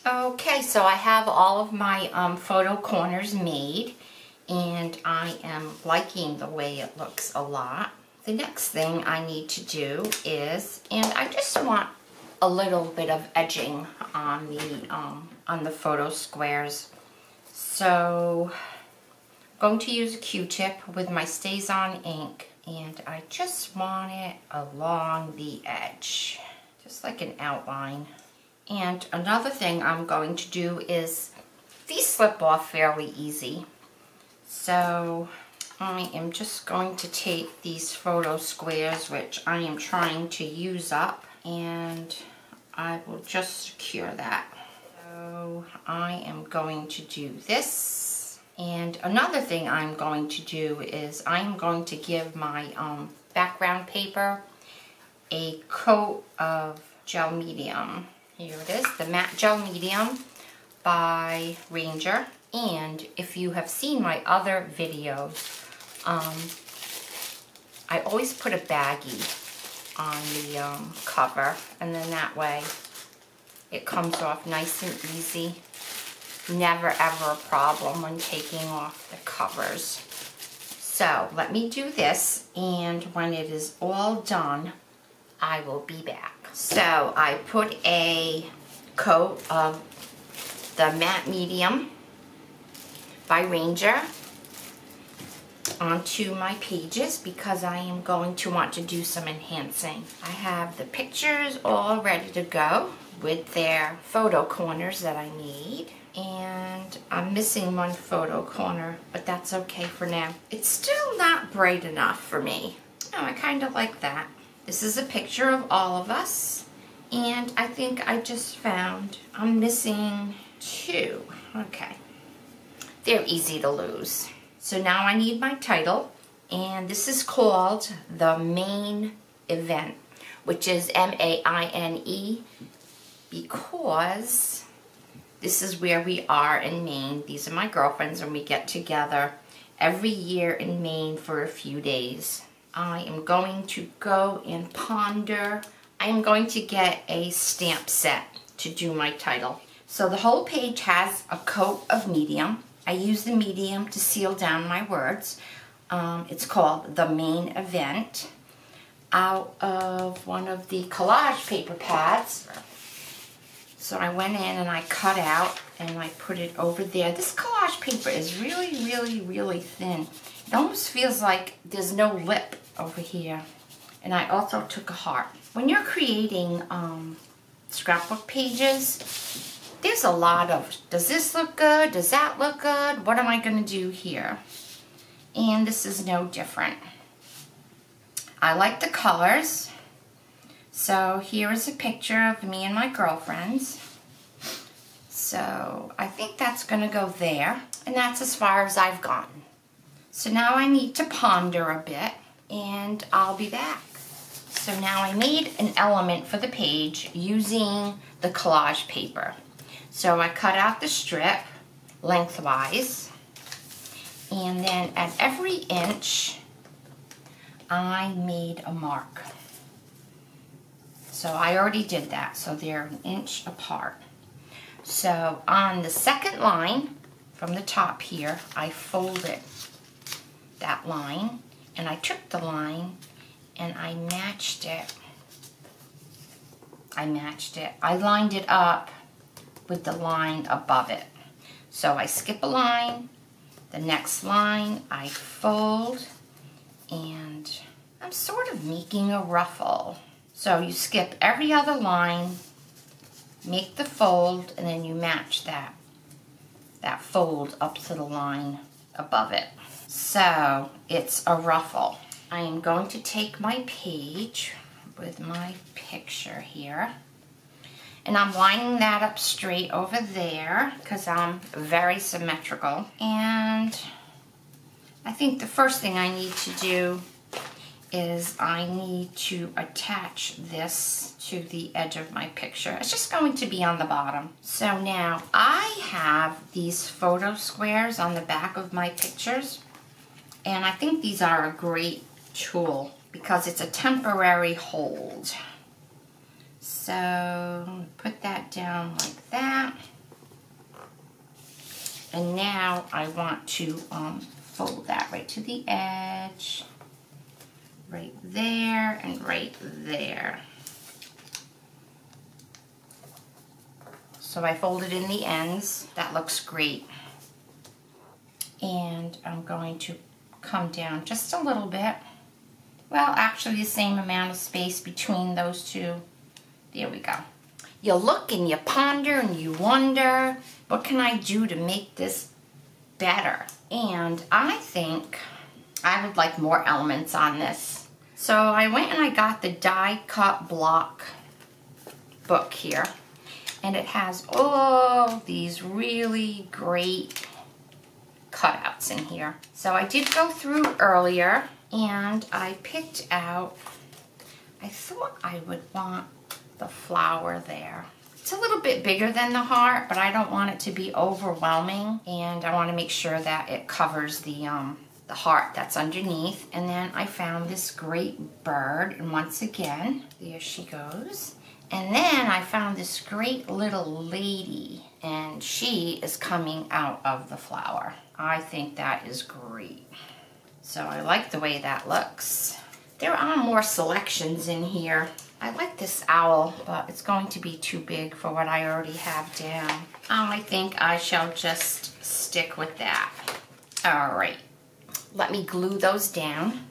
Okay, so I have all of my photo corners made, and I am liking the way it looks a lot. The next thing I need to do is, and I just want a little bit of edging on the photo squares. So I'm going to use a Q-tip with my Stays On ink, and I just want it along the edge, just like an outline. And another thing I'm going to do is, these slip off fairly easy. So I am just going to take these photo squares, which I am trying to use up, and I will just secure that. So I am going to do this. And another thing I'm going to do is I'm going to give my background paper a coat of gel medium. Here it is, the matte gel medium by Ranger. And if you have seen my other videos, I always put a baggie on the cover, and then that way it comes off nice and easy. Never ever a problem when taking off the covers. So let me do this, and when it is all done, I will be back. So I put a coat of the matte medium by Ranger onto my pages because I am going to want to do some enhancing. I have the pictures all ready to go with their photo corners that I need. And I'm missing one photo corner, but that's okay for now. It's still not bright enough for me. Oh, I kind of like that. This is a picture of all of us, and I think I just found I'm missing two. Okay, they're easy to lose. So now I need my title, and this is called The Main Event, which is M-A-I-N-E, because this is where we are in Maine. These are my girlfriends, and we get together every year in Maine for a few days. I am going to go and ponder. I am going to get a stamp set to do my title. So the whole page has a coat of medium. I use the medium to seal down my words. It's called The Main Event, out of one of the collage paper pads. So I went in and I cut out and I put it over there. This collage paper is really, really, really thin. It almost feels like there's no lip over here. And I also took a heart. When you're creating scrapbook pages, there's a lot of, does this look good? Does that look good? What am I going to do here? And this is no different. I like the colors. So here is a picture of me and my girlfriends. So I think that's going to go there. And that's as far as I've gotten. So now I need to ponder a bit, and I'll be back. So now I made an element for the page using the collage paper. So I cut out the strip lengthwise, and then at every inch I made a mark. So I already did that, so they're an inch apart. So on the second line from the top here, I folded that line, and I took the line and I matched it. I lined it up with the line above it. So I skip a line, the next line I fold, and I'm sort of making a ruffle. So you skip every other line, make the fold, and then you match that fold up to the line above it. So it's a ruffle. I am going to take my page with my picture here, and I'm lining that up straight over there because I'm very symmetrical. And I think the first thing I need to do is I need to attach this to the edge of my picture. It's just going to be on the bottom. So now I have these photo squares on the back of my pictures, and I think these are a great tool because it's a temporary hold. So put that down like that. And now I want to fold that right to the edge, right there and right there. So I folded in the ends. That looks great. And I'm going to come down just a little bit. Well, actually the same amount of space between those two. There we go. You look and you ponder and you wonder, what can I do to make this better? And I think I would like more elements on this. So I went and I got the die cut block book here. And it has all these really great cutouts in here. So I did go through earlier and I picked out, I thought I would want the flower there. It's a little bit bigger than the heart, but I don't want it to be overwhelming, and I want to make sure that it covers the heart that's underneath. And then I found this great bird, and once again, there she goes. And then I found this great little lady, and she is coming out of the flower. I think that is great. So I like the way that looks. There are more selections in here. I like this owl, but it's going to be too big for what I already have down. I think I shall just stick with that. All right, let me glue those down.